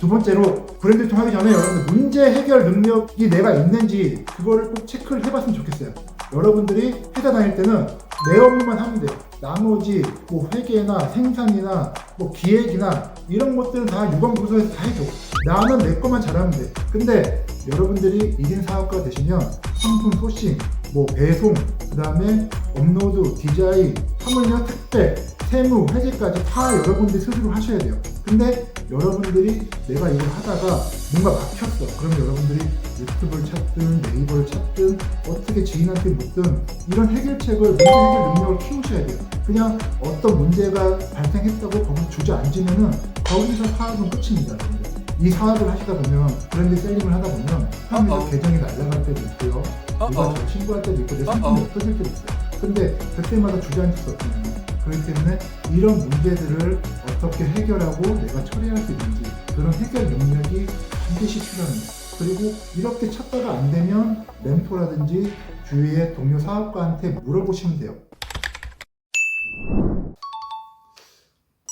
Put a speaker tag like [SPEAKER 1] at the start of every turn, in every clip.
[SPEAKER 1] 두 번째로 브랜드 유통하기 전에 여러분들 문제 해결 능력이 내가 있는지 그거를 꼭 체크를 해봤으면 좋겠어요. 여러분들이 회사 다닐 때는 내 업무만 하면 돼요. 나머지 뭐 회계나 생산이나 뭐 기획이나 이런 것들은 다 유관부서에서 다 해줘. 나는 내 것만 잘하면 돼. 근데 여러분들이 1인 사업가 되시면 상품 소싱, 뭐 배송, 그 다음에 업로드, 디자인, 화물량 택배, 세무, 회계까지 다 여러분들이 스스로 하셔야 돼요. 근데 여러분들이 내가 이걸 하다가 뭔가 막혔어. 그러면 여러분들이 유튜브를 찾든 네이버를 찾든 어떻게 지인한테 묻든 이런 해결책을, 문제 해결 능력을 키우셔야 돼요. 그냥 어떤 문제가 발생했다고 거기서 주저앉으면은 거기서 사업은 끝입니다. 여러분들. 이 사업을 하시다 보면 브랜드 셀링을 하다 보면 사람에서 계정이 날아갈 때도 있고요. 누가 저 신고할 때도 있고 내 상품이 없어질 때도 있어요. 근데 그때마다 주저앉을 수 없잖아요. 그렇기 때문에 이런 문제들을 어떻게 해결하고 내가 처리할 수 있는지 그런 해결 능력이 반드시 필요합니다. 그리고 이렇게 찾다가 안 되면 멘토라든지 주위의 동료 사업가한테 물어보시면 돼요.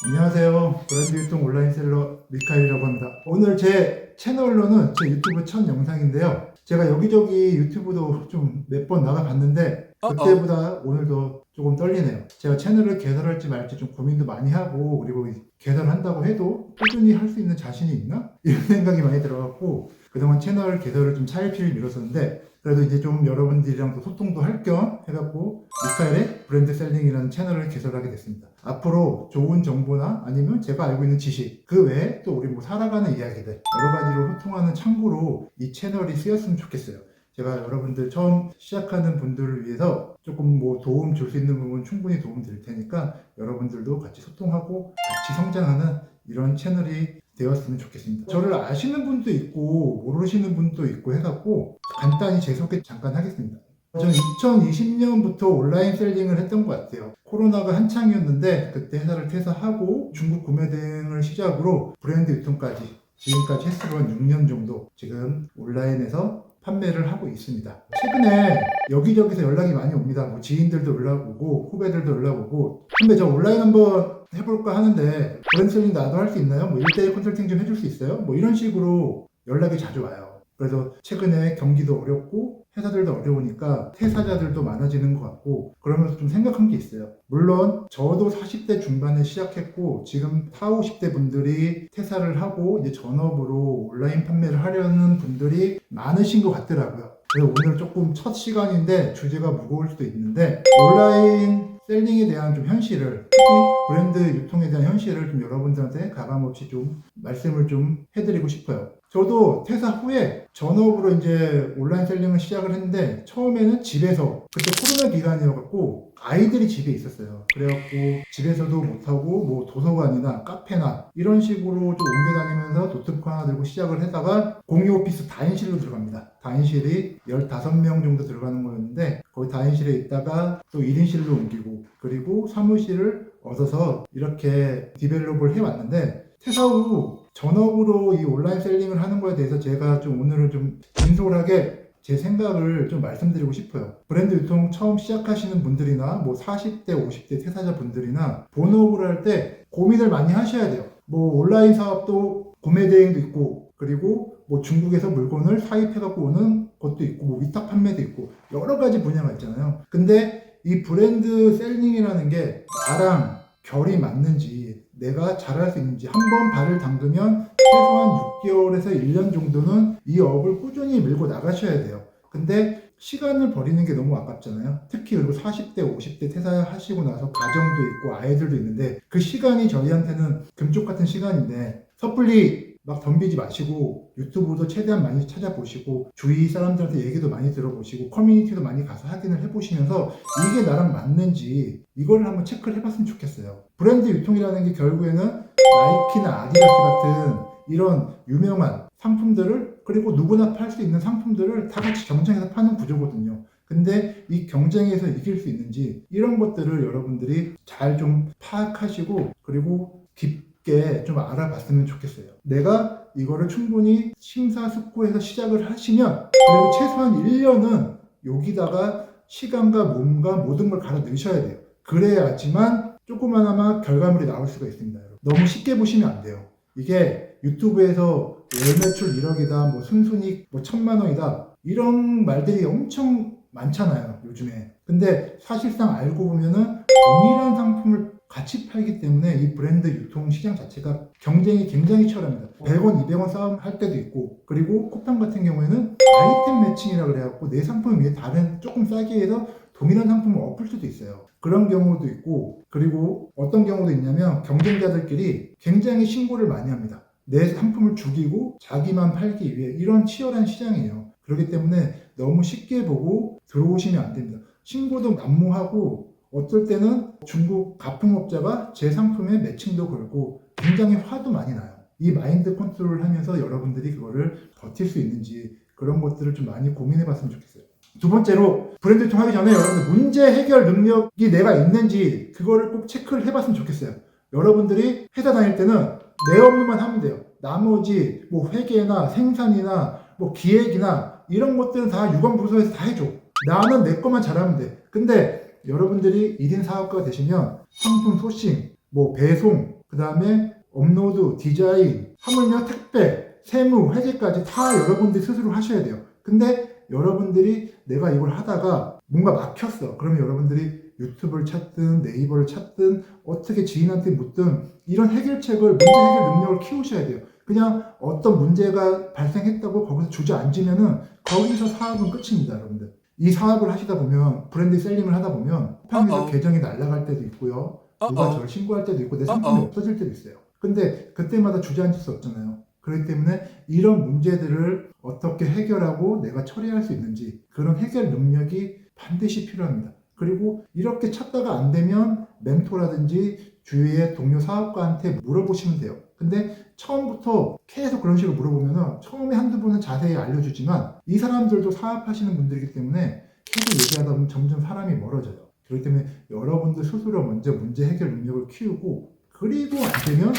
[SPEAKER 1] 안녕하세요. 브랜드 유통 온라인 셀러 미카엘이라고 합니다. 오늘 제 채널로는 제 유튜브 첫 영상인데요. 제가 여기저기 유튜브도 좀 몇 번 나가봤는데 그때보다 오늘도 조금 떨리네요. 제가 채널을 개설할지 말지 좀 고민도 많이 하고, 그리고 개설한다고 해도 꾸준히 할 수 있는 자신이 있나? 이런 생각이 많이 들어갖고 그동안 채널 개설을 좀 차일피일 미뤘었는데 그래도 이제 좀 여러분들이랑 또 소통도 할 겸 해갖고 미카엘의 브랜드 셀링이라는 채널을 개설하게 됐습니다. 앞으로 좋은 정보나 아니면 제가 알고 있는 지식, 그 외에 또 우리 뭐 살아가는 이야기들 여러 가지로 소통하는 창구로 이 채널이 쓰였으면 좋겠어요. 제가 여러분들 처음 시작하는 분들을 위해서 조금 뭐 도움 줄 수 있는 부분 충분히 도움 드릴 테니까 여러분들도 같이 소통하고 같이 성장하는 이런 채널이 되었으면 좋겠습니다. 저를 아시는 분도 있고 모르시는 분도 있고 해갖고 간단히 제 소개 잠깐 하겠습니다. 저는 2020년부터 온라인 셀링을 했던 것 같아요. 코로나가 한창이었는데 그때 회사를 퇴사하고 중국 구매 대행을 시작으로 브랜드 유통까지 지금까지 횟수로 한 6년 정도 지금 온라인에서 판매를 하고 있습니다. 최근에 여기저기서 연락이 많이 옵니다. 뭐 지인들도 연락 오고 후배들도 연락 오고, 근데 저 온라인 한번 해볼까 하는데 브랜드 셀링 나도 할 수 있나요? 뭐 1대1 컨설팅 좀 해줄 수 있어요? 뭐 이런 식으로 연락이 자주 와요. 그래서 최근에 경기도 어렵고 회사들도 어려우니까 퇴사자들도 많아지는 것 같고 그러면서 좀 생각한 게 있어요. 물론 저도 40대 중반에 시작했고 지금 40, 50대 분들이 퇴사를 하고 이제 전업으로 온라인 판매를 하려는 분들이 많으신 것 같더라고요. 그래서 오늘 조금 첫 시간인데 주제가 무거울 수도 있는데 온라인 셀링에 대한 좀 현실을, 특히 브랜드 유통에 대한 현실을 좀 여러분들한테 가감없이 좀 말씀을 좀 해드리고 싶어요. 저도 퇴사 후에 전업으로 이제 온라인 셀링을 시작을 했는데 처음에는 집에서, 그때 코로나 기간이어갖고 아이들이 집에 있었어요. 그래갖고 집에서도 못하고 뭐 도서관이나 카페나 이런 식으로 좀 옮겨 다니면서 노트북 하나 들고 시작을 하다가 공유 오피스 다인실로 들어갑니다. 다인실이 15명 정도 들어가는 거였는데 거기 다인실에 있다가 또 1인실로 옮기고 그리고 사무실을 얻어서 이렇게 디벨롭을 해왔는데 퇴사 후 전업으로 이 온라인 셀링을 하는 거에 대해서 제가 좀 오늘은 좀 진솔하게 제 생각을 좀 말씀드리고 싶어요. 브랜드 유통 처음 시작하시는 분들이나 뭐 40대, 50대 퇴사자 분들이나 본업을 할 때 고민을 많이 하셔야 돼요. 뭐 온라인 사업도 구매 대행도 있고 그리고 뭐 중국에서 물건을 사입해 갖고 오는 것도 있고 뭐 위탁 판매도 있고 여러 가지 분야가 있잖아요. 근데 이 브랜드 셀링이라는 게 나랑 결이 맞는지 내가 잘할 수 있는지 한번 발을 담그면 최소한 6개월에서 1년 정도는 이 업을 꾸준히 밀고 나가셔야 돼요. 근데 시간을 버리는 게 너무 아깝잖아요. 특히 그리고 40대, 50대 퇴사하시고 나서 가정도 있고 아이들도 있는데 그 시간이 저희한테는 금쪽 같은 시간인데 섣불리 막 덤비지 마시고 유튜브도 최대한 많이 찾아보시고 주위 사람들한테 얘기도 많이 들어보시고 커뮤니티도 많이 가서 확인을 해보시면서 이게 나랑 맞는지 이걸 한번 체크를 해봤으면 좋겠어요. 브랜드 유통이라는 게 결국에는 나이키나 아디다스 같은 이런 유명한 상품들을, 그리고 누구나 팔 수 있는 상품들을 다 같이 경쟁해서 파는 구조거든요. 근데 이 경쟁에서 이길 수 있는지 이런 것들을 여러분들이 잘 좀 파악하시고 그리고 깊게 좀 알아봤으면 좋겠어요. 내가 이거를 충분히 심사숙고해서 시작을 하시면 그래도 최소한 1년은 여기다가 시간과 몸과 모든 걸 갈아 넣으셔야 돼요. 그래야지만 조그마나마 결과물이 나올 수가 있습니다. 여러분. 너무 쉽게 보시면 안 돼요. 이게 유튜브에서 월 매출 1억이다, 뭐 순순익 뭐 1,000만 원이다 이런 말들이 엄청 많잖아요 요즘에. 근데 사실상 알고 보면은 동일한 상품을 같이 팔기 때문에 이 브랜드 유통 시장 자체가 경쟁이 굉장히 치열합니다. 100원, 200원 싸움 할 때도 있고, 그리고 쿠팡 같은 경우에는 아이템 매칭이라 그래갖고 내 상품 위에 다른 조금 싸게 해서 동일한 상품을 엎을 수도 있어요. 그런 경우도 있고, 그리고 어떤 경우도 있냐면 경쟁자들끼리 굉장히 신고를 많이 합니다. 내 상품을 죽이고 자기만 팔기 위해. 이런 치열한 시장이에요. 그렇기 때문에 너무 쉽게 보고 들어오시면 안 됩니다. 신고도 난무하고, 어떨 때는 중국 가품업자가 제 상품에 매칭도 걸고 굉장히 화도 많이 나요. 이 마인드 컨트롤을 하면서 여러분들이 그거를 버틸 수 있는지 그런 것들을 좀 많이 고민해 봤으면 좋겠어요. 두 번째로, 브랜드 유통하기 전에 여러분들 문제 해결 능력이 내가 있는지 그거를 꼭 체크를 해봤으면 좋겠어요. 여러분들이 회사 다닐 때는 내 업무만 하면 돼요. 나머지 뭐 회계나 생산이나 뭐 기획이나 이런 것들은 다 유관부서에서 다 해줘. 나는 내 것만 잘하면 돼. 근데 여러분들이 1인 사업가가 되시면 상품 소싱, 뭐 배송, 그 다음에 업로드, 디자인, 하물며 택배, 세무, 회계까지 다 여러분들이 스스로 하셔야 돼요. 근데 여러분들이 내가 이걸 하다가 뭔가 막혔어. 그러면 여러분들이 유튜브를 찾든 네이버를 찾든 어떻게 지인한테 묻든 이런 해결책을, 문제 해결 능력을 키우셔야 돼요. 그냥 어떤 문제가 발생했다고 거기서 주저앉으면은 거기서 사업은 끝입니다, 여러분들. 이 사업을 하시다 보면, 브랜드 셀링을 하다 보면 쿠팡에서 계정이 날아갈 때도 있고요. 누가 저를 신고할 때도 있고 내 상품이 없어질 때도 있어요. 근데 그때마다 주저앉을 수 없잖아요. 그렇기 때문에 이런 문제들을 어떻게 해결하고 내가 처리할 수 있는지, 그런 해결 능력이 반드시 필요합니다. 그리고 이렇게 찾다가 안 되면 멘토라든지 주위의 동료 사업가한테 물어보시면 돼요. 근데 처음부터 계속 그런 식으로 물어보면 처음에 한두 번은 자세히 알려주지만 이 사람들도 사업하시는 분들이기 때문에 계속 얘기하다 보면 점점 사람이 멀어져요. 그렇기 때문에 여러분들 스스로 먼저 문제 해결 능력을 키우고, 그리고 안 되면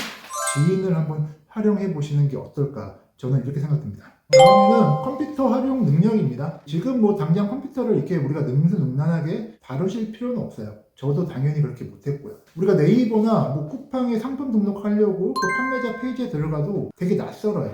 [SPEAKER 1] 지인을 한번 활용해 보시는 게 어떨까, 저는 이렇게 생각됩니다. 다음에는 컴퓨터 활용 능력입니다. 지금 뭐 당장 컴퓨터를 이렇게 우리가 능수능란하게 다루실 필요는 없어요. 저도 당연히 그렇게 못했고요. 우리가 네이버나 뭐 쿠팡에 상품 등록하려고 그 판매자 페이지에 들어가도 되게 낯설어요.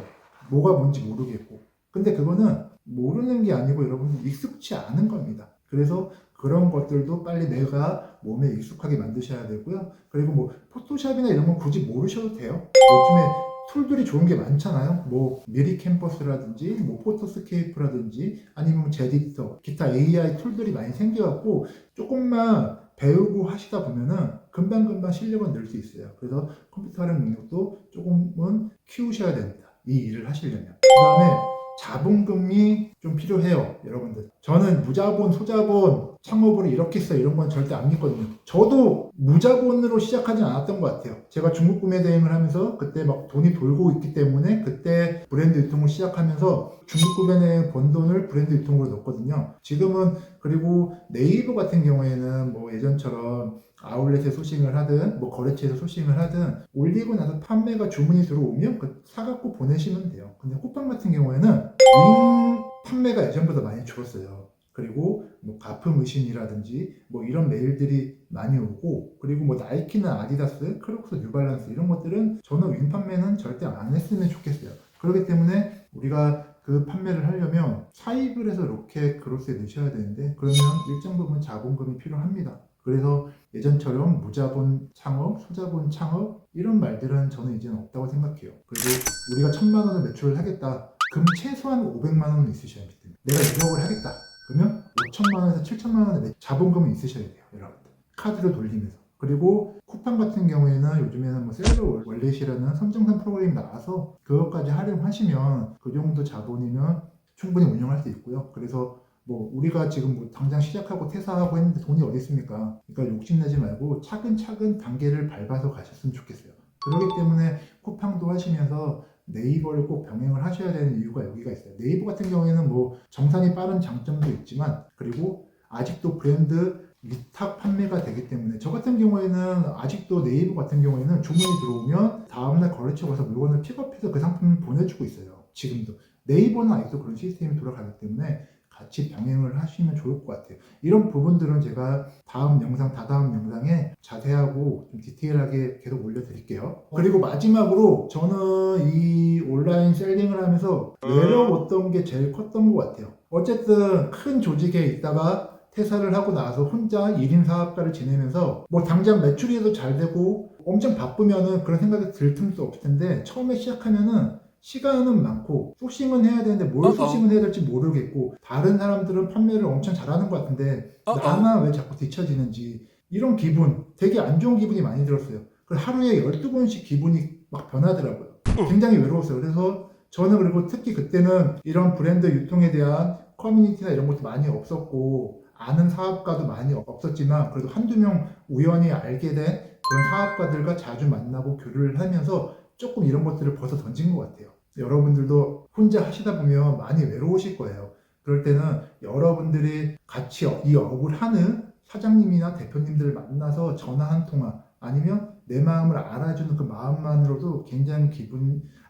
[SPEAKER 1] 뭐가 뭔지 모르겠고. 근데 그거는 모르는 게 아니고 여러분 익숙치 않은 겁니다. 그래서 그런 것들도 빨리 내가 몸에 익숙하게 만드셔야 되고요. 그리고 뭐 포토샵이나 이런 건 굳이 모르셔도 돼요. 요즘에 툴들이 좋은 게 많잖아요. 뭐 미리 캠퍼스라든지 뭐 포토스케이프라든지 아니면 제디터, 기타 AI 툴들이 많이 생겨갖고 조금만 배우고 하시다 보면은 금방금방 실력은 늘 수 있어요. 그래서 컴퓨터 활용 능력도 조금은 키우셔야 됩니다. 이 일을 하시려면. 그 다음에 자본금이 좀 필요해요, 여러분들. 저는 무자본, 소자본 창업으로 이렇게 써 이런 건 절대 안 믿거든요. 저도 무자본으로 시작하지 않았던 것 같아요. 제가 중국 구매 대행을 하면서 그때 막 돈이 돌고 있기 때문에 그때 브랜드 유통을 시작하면서 중국 구매 대행 번 돈을 브랜드 유통으로 넣었거든요. 지금은, 그리고 네이버 같은 경우에는 뭐 예전처럼 아울렛에 소싱을 하든 뭐 거래처에서 소싱을 하든 올리고 나서 판매가 주문이 들어오면 그 사갖고 보내시면 돼요. 근데 쿠팡 같은 경우에는 링 판매가 예전보다 많이 줄었어요. 그리고 뭐 가품 의심이라든지 뭐 이런 메일들이 많이 오고, 그리고 뭐 나이키나 아디다스, 크록스, 뉴발란스 이런 것들은 저는 윙 판매는 절대 안 했으면 좋겠어요. 그렇기 때문에 우리가 그 판매를 하려면 사입을 해서 로켓 그로스에 넣으셔야 되는데, 그러면 일정 부분 자본금이 필요합니다. 그래서 예전처럼 무자본 창업, 소자본 창업 이런 말들은 저는 이제는 없다고 생각해요. 그리고 우리가 1,000만 원을 매출을 하겠다. 그럼 최소한 500만 원은 있으셔야 됩니다. 내가 1억을 하겠다. 그러면 5천만 원에서 7천만 원의 자본금은 있으셔야 돼요, 여러분들. 카드로 돌리면서. 그리고 쿠팡 같은 경우에는 요즘에는 뭐 셀러 월렛이라는 선정산 프로그램이 나와서 그것까지 활용하시면 그 정도 자본이면 충분히 운영할 수 있고요. 그래서 뭐 우리가 지금 뭐 당장 시작하고 퇴사하고 했는데 돈이 어디 있습니까? 그러니까 욕심내지 말고 차근차근 단계를 밟아서 가셨으면 좋겠어요. 그렇기 때문에 쿠팡도 하시면서 네이버를 꼭 병행을 하셔야 되는 이유가 여기가 있어요. 네이버 같은 경우에는 뭐 정산이 빠른 장점도 있지만, 그리고 아직도 브랜드 위탁 판매가 되기 때문에, 저 같은 경우에는 아직도 네이버 같은 경우에는 주문이 들어오면 다음날 거래처 가서 물건을 픽업해서 그 상품을 보내주고 있어요. 지금도 네이버는 아직도 그런 시스템이 돌아가기 때문에 같이 병행을 하시면 좋을 것 같아요. 이런 부분들은 제가 다음 영상, 다다음 영상에 자세하고 좀 디테일하게 계속 올려드릴게요. 그리고 마지막으로 저는 이 온라인 셀링을 하면서 외로웠던 게 제일 컸던 것 같아요. 어쨌든 큰 조직에 있다가 퇴사를 하고 나서 혼자 1인 사업가를 지내면서 뭐 당장 매출이 잘 되고 엄청 바쁘면은 그런 생각이 들 틈도 없을 텐데 처음에 시작하면은 시간은 많고 소싱은 해야 되는데 뭘 소싱을 해야 될지 모르겠고 다른 사람들은 판매를 엄청 잘하는 것 같은데 나만 왜 자꾸 뒤처지는지 이런 기분 되게 안 좋은 기분이 많이 들었어요. 그래서 하루에 12번씩 기분이 막 변하더라고요. 굉장히 외로웠어요. 그래서 저는 그리고 특히 그때는 이런 브랜드 유통에 대한 커뮤니티나 이런 것도 많이 없었고 아는 사업가도 많이 없었지만 그래도 한두 명 우연히 알게 된 그런 사업가들과 자주 만나고 교류를 하면서 조금 이런 것들을 벗어 던진 것 같아요. 여러분들도 혼자 하시다 보면 많이 외로우실 거예요. 그럴 때는 여러분들이 같이 이 업을 하는 사장님이나 대표님들을 만나서 전화 한 통화 아니면 내 마음을 알아주는 그 마음만으로도 굉장히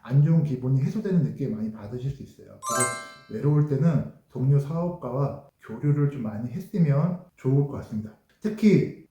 [SPEAKER 1] 안 좋은 기분이 해소되는 느낌을 많이 받으실 수 있어요. 그래서 외로울 때는 동료 사업가와 교류를 좀 많이 했으면 좋을 것 같습니다. 특히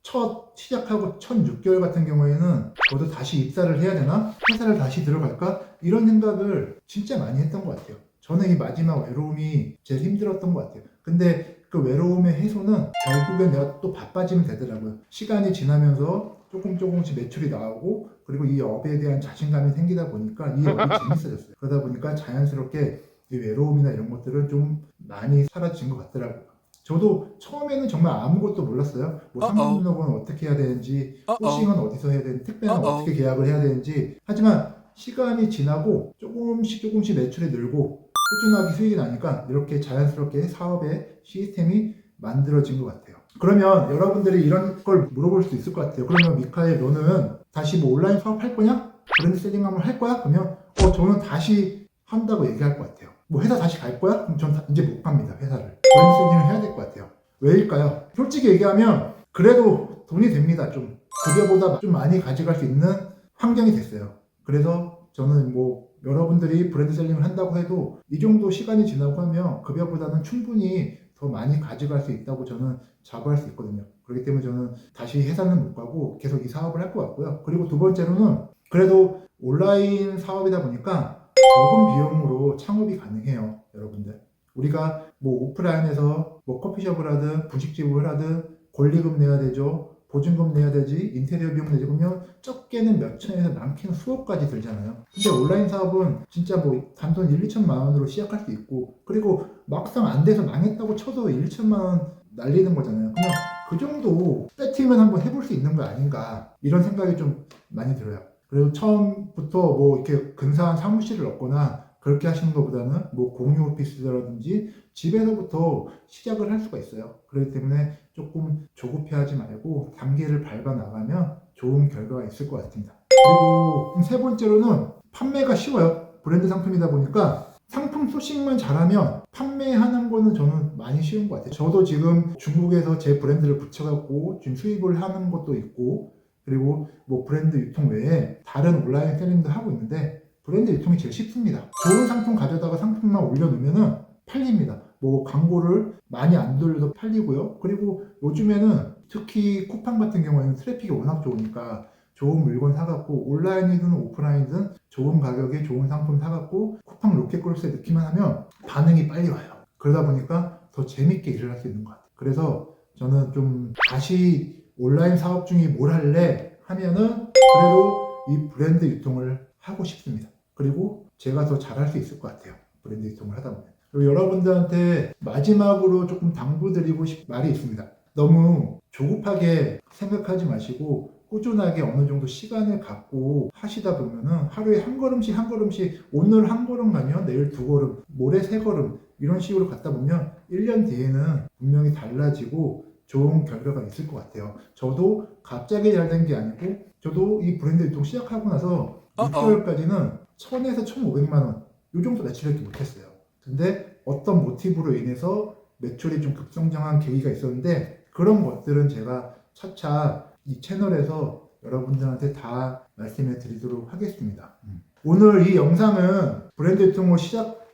[SPEAKER 1] 시작하고 첫 6개월 같은 경우에는 저도 다시 입사를 해야 되나? 회사를 다시 들어갈까? 이런 생각을 진짜 많이 했던 것 같아요. 저는 이 마지막 외로움이 제일 힘들었던 것 같아요. 근데 그 외로움의 해소는 결국엔 내가 또 바빠지면 되더라고요. 시간이 지나면서 조금씩 매출이 나오고 그리고 이 업에 대한 자신감이 생기다 보니까 이 업이 재밌어졌어요. 그러다 보니까 자연스럽게 이 외로움이나 이런 것들은 좀 많이 사라진 것 같더라고요. 저도 처음에는 정말 아무것도 몰랐어요. 뭐 상품 등록은 어떻게 해야 되는지, 소싱은 어디서 해야 되는지, 택배는 어떻게 계약을 해야 되는지. 하지만 시간이 지나고 조금씩 매출이 늘고 꾸준하게 수익이 나니까 이렇게 자연스럽게 사업의 시스템이 만들어진 것 같아요. 그러면 여러분들이 이런 걸 물어볼 수 있을 것 같아요. 그러면 미카엘 너는 다시 뭐 온라인 사업 할 거냐? 브랜드 셀링 한번 할 거야? 그러면 저는 다시 한다고 얘기할 것 같아요. 뭐 회사 다시 갈 거야? 그럼 전 이제 못 갑니다. 회사를. 브랜드 셀링을 해야 될 것 같아요. 왜일까요? 솔직히 얘기하면 그래도 돈이 됩니다. 좀 급여보다 좀 많이 가져갈 수 있는 환경이 됐어요. 그래서 저는 뭐 여러분들이 브랜드 셀링을 한다고 해도 이 정도 시간이 지나고 하면 급여보다는 충분히 더 많이 가져갈 수 있다고 저는 자부할 수 있거든요. 그렇기 때문에 저는 다시 회사는 못 가고 계속 이 사업을 할 것 같고요. 그리고 두 번째로는 그래도 온라인 사업이다 보니까 적은 비용으로 창업이 가능해요. 여러분들. 우리가 뭐 오프라인에서 뭐 커피숍을 하든 분식집을 하든 권리금 내야 되죠. 보증금 내야 되지, 인테리어 비용 내지 그러면 적게는 몇 천에서 많게는 수억까지 들잖아요. 근데 온라인 사업은 진짜 뭐 단돈 1, 2천만 원으로 시작할 수 있고 그리고 막상 안 돼서 망했다고 쳐도 1, 2천만 원 날리는 거잖아요. 그냥 그 정도 세팅은 한번 해볼 수 있는 거 아닌가 이런 생각이 좀 많이 들어요. 그리고 처음부터 뭐 이렇게 근사한 사무실을 얻거나 그렇게 하시는 것보다는 뭐 공유 오피스라든지 집에서부터 시작을 할 수가 있어요. 그렇기 때문에 조금 조급해하지 말고 단계를 밟아 나가면 좋은 결과가 있을 것 같습니다. 그리고 세 번째로는 판매가 쉬워요. 브랜드 상품이다 보니까 상품 소싱만 잘하면 판매하는 거는 저는 많이 쉬운 것 같아요. 저도 지금 중국에서 제 브랜드를 붙여갖고 지금 수입을 하는 것도 있고 그리고 뭐 브랜드 유통 외에 다른 온라인 셀링도 하고 있는데 브랜드 유통이 제일 쉽습니다. 좋은 상품 가져다가 상품만 올려놓으면은 팔립니다. 뭐 광고를 많이 안 돌려도 팔리고요. 그리고 요즘에는 특히 쿠팡 같은 경우에는 트래픽이 워낙 좋으니까 좋은 물건 사갖고 온라인이든 오프라인이든 좋은 가격에 좋은 상품 사갖고 쿠팡 로켓콜스에 넣기만 하면 반응이 빨리 와요. 그러다 보니까 더 재밌게 일을 할 수 있는 것 같아요. 그래서 저는 좀 다시 온라인 사업 중에 뭘 할래 하면은 그래도 이 브랜드 유통을 하고 싶습니다. 그리고 제가 더 잘할 수 있을 것 같아요. 브랜드 유통을 하다 보면. 그리고 여러분들한테 마지막으로 조금 당부드리고 싶은 말이 있습니다. 너무 조급하게 생각하지 마시고 꾸준하게 어느 정도 시간을 갖고 하시다 보면은 하루에 한 걸음씩 오늘 한 걸음 가면 내일 두 걸음, 모레 세 걸음 이런 식으로 갔다 보면 1년 뒤에는 분명히 달라지고 좋은 결과가 있을 것 같아요. 저도 갑자기 잘 된 게 아니고 저도 이 브랜드 유통 시작하고 나서 6개월까지는 1000에서 1500만 원 이 정도 매출밖에 못했어요. 근데 어떤 모티브로 인해서 매출이 좀 급성장한 계기가 있었는데 그런 것들은 제가 차차 이 채널에서 여러분들한테 다 말씀해 드리도록 하겠습니다. 오늘 이 영상은 브랜드 유통을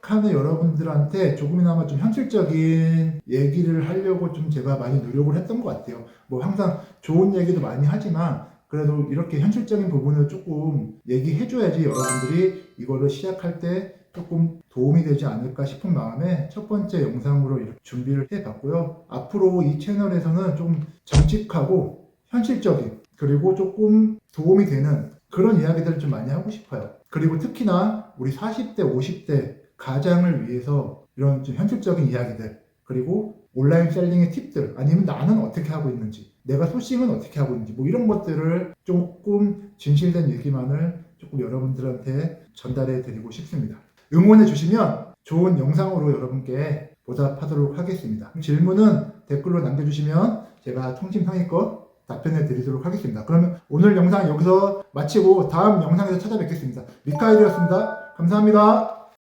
[SPEAKER 1] 시작하는 여러분들한테 조금이나마 좀 현실적인 얘기를 하려고 좀 제가 많이 노력을 했던 것 같아요. 뭐 항상 좋은 얘기도 많이 하지만 그래도 이렇게 현실적인 부분을 조금 얘기해줘야지 여러분들이 이거를 시작할 때 조금 도움이 되지 않을까 싶은 마음에 첫 번째 영상으로 이렇게 준비를 해봤고요. 앞으로 이 채널에서는 좀 정직하고 현실적인 그리고 조금 도움이 되는 그런 이야기들을 좀 많이 하고 싶어요. 그리고 특히나 우리 40대, 50대 가장을 위해서 이런 좀 현실적인 이야기들 그리고 온라인 셀링의 팁들 아니면 나는 어떻게 하고 있는지 내가 소싱은 어떻게 하고 있는지 뭐 이런 것들을 조금 진실된 얘기만을 조금 여러분들한테 전달해 드리고 싶습니다. 응원해 주시면 좋은 영상으로 여러분께 보답하도록 하겠습니다. 질문은 댓글로 남겨주시면 제가 통심성의껏 답변해 드리도록 하겠습니다. 그러면 오늘 영상 여기서 마치고 다음 영상에서 찾아뵙겠습니다. 미카엘이었습니다. 감사합니다.